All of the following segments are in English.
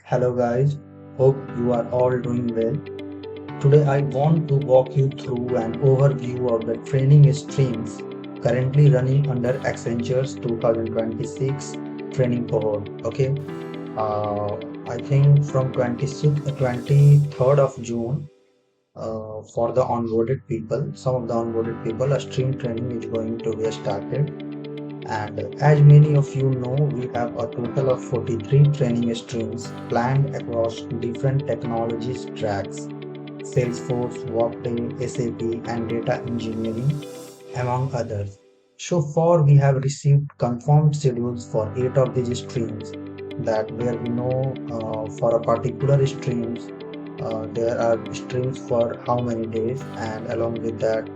Hello guys, hope you are all doing well. Today I want to walk you through an overview of the training streams currently running under Accenture's 2026 training cohort. Okay, I think from 23rd of June for the onboarded people, some of the onboarded people, a stream training is going to be started. And as many of you know, we have a total of 43 training streams planned across different technologies tracks: Salesforce, Workday, SAP, and data engineering, among others. So far, we have received confirmed schedules for 8 of these streams, that where we know for a particular streams there are streams for how many days, and along with that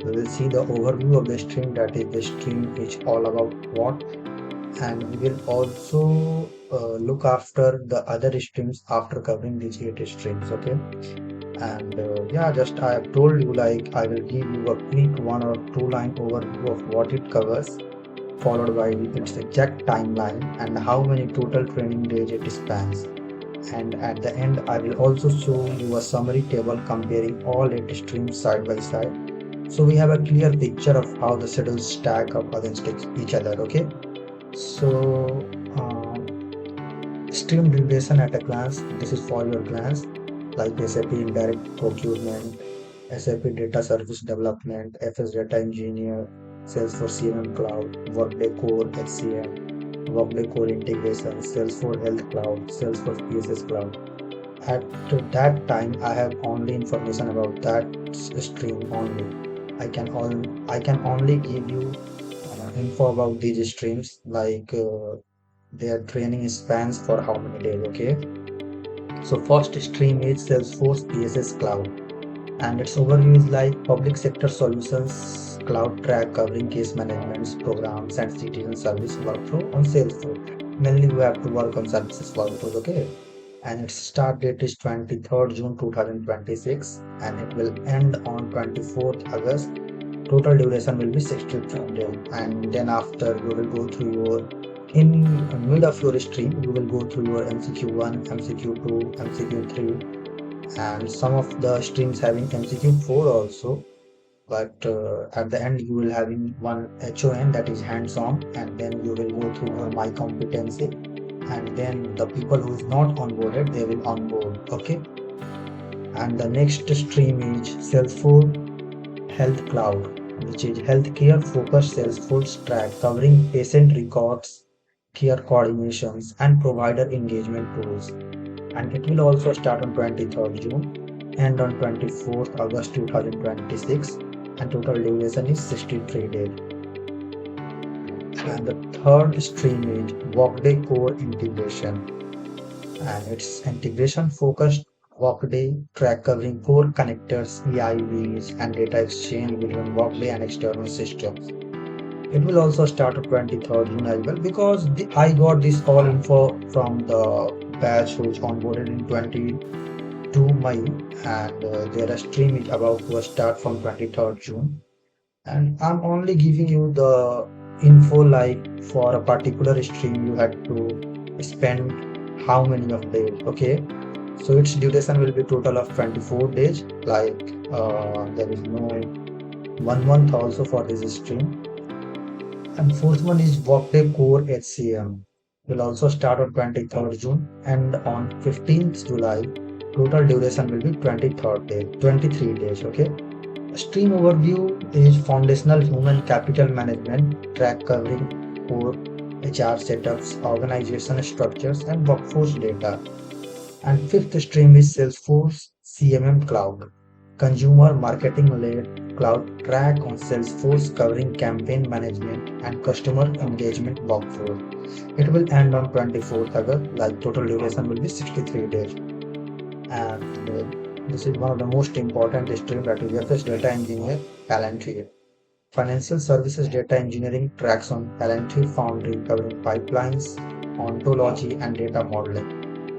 we will see the overview of the stream, that is the stream is all about what, and we will also look after the other streams after covering these 8 streams. Okay, and yeah, just I have told you, like, I will give you a quick 1 or 2 line overview of what it covers, followed by its exact timeline and how many total training days it spans. And at the end, I will also show you a summary table comparing all 8 streams side by side, so we have a clear picture of how the schedules stack up against each other. Okay, so stream duration at a glance. This is for your glance, like SAP indirect procurement, SAP data service development, FS data engineer, Salesforce CMM cloud, Workday core HCM, Workday core integration, Salesforce health cloud, Salesforce PSS cloud. At that time, I have only information about that stream only. I can only give you info about these streams, like their training spans for how many days. Okay, so first stream is Salesforce PSS cloud, and its overview is like public sector solutions cloud track covering case managements, programs, and citizen service workflow on Salesforce. Mainly, we have to work on services workflows. Okay, and its start date is 23rd June 2026, and it will end on 24th August. Total duration will be 63 days, and then after you will go through your, in mid of your stream you will go through your MCQ1, MCQ2, MCQ3, and some of the streams having MCQ4 also. But at the end you will having one HON, that is hands-on, and then you will go through your my competency, and then the people who is not onboarded, they will onboard. Okay, and the next stream is Salesforce Health Cloud, which is healthcare focused Salesforce track covering patient records, care coordinations, and provider engagement tools. And it will also start on 23rd June, end on 24th August 2026, and total duration is 63 days. And the third stream is Workday Core Integration, and its integration focused Workday track covering core connectors, EIVs, and data exchange between Workday and external systems. It will also start on 23rd June as well, because I got this all info from the batch who is onboarded in 22 May, and their stream is about to start from 23rd June. And I'm only giving you the info, like for a particular stream you had to spend how many of days. Okay, so its duration will be total of 24 days, like there is no 1 month also for this stream. And fourth one is Workday Core HCM. Will also start on 23rd June and on 15th July. Total duration will be 23rd day, 23 days. Okay. Stream overview is foundational human capital management track covering core HR setups, organization structures, and workforce data. And fifth stream is Salesforce CMM Cloud, consumer marketing led cloud track on Salesforce covering campaign management and customer engagement workflow. It will end on 24th August, like total duration will be 63 days. And this is one of the most important stream, that is FS data engineer Palantir. Financial services data engineering tracks on Palantir Foundry covering pipelines, ontology, and data modeling,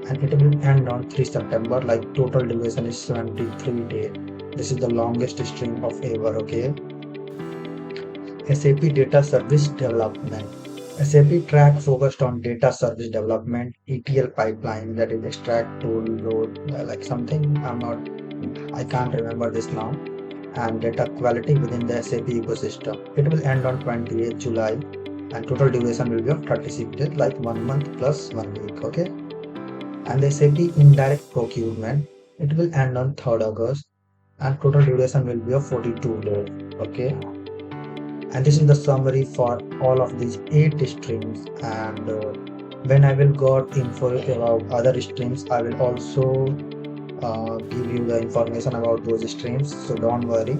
and it will end on 3 September, like total duration is 73 days. This is the longest string of ever. Okay, SAP data service development. SAP track focused on data service development, ETL pipeline, that is extract, tool, load, like something I can't remember this now, and data quality within the SAP ecosystem. It will end on 28th July and total duration will be of 36 days, like 1 month plus 1 week. Okay. And the SAP indirect procurement, it will end on 3rd August and total duration will be of 42 days. Okay. And this is the summary for all of these 8 streams. And when I will got info about other streams, I will also give you the information about those streams. So don't worry.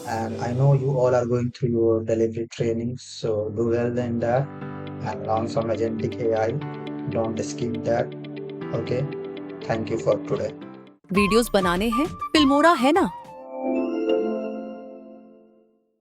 And I know you all are going through your delivery training, so do well in that and learn some agentic AI. Don't skip that. Okay. Thank you for today. Videos बनाने हैं, Filmora है ना।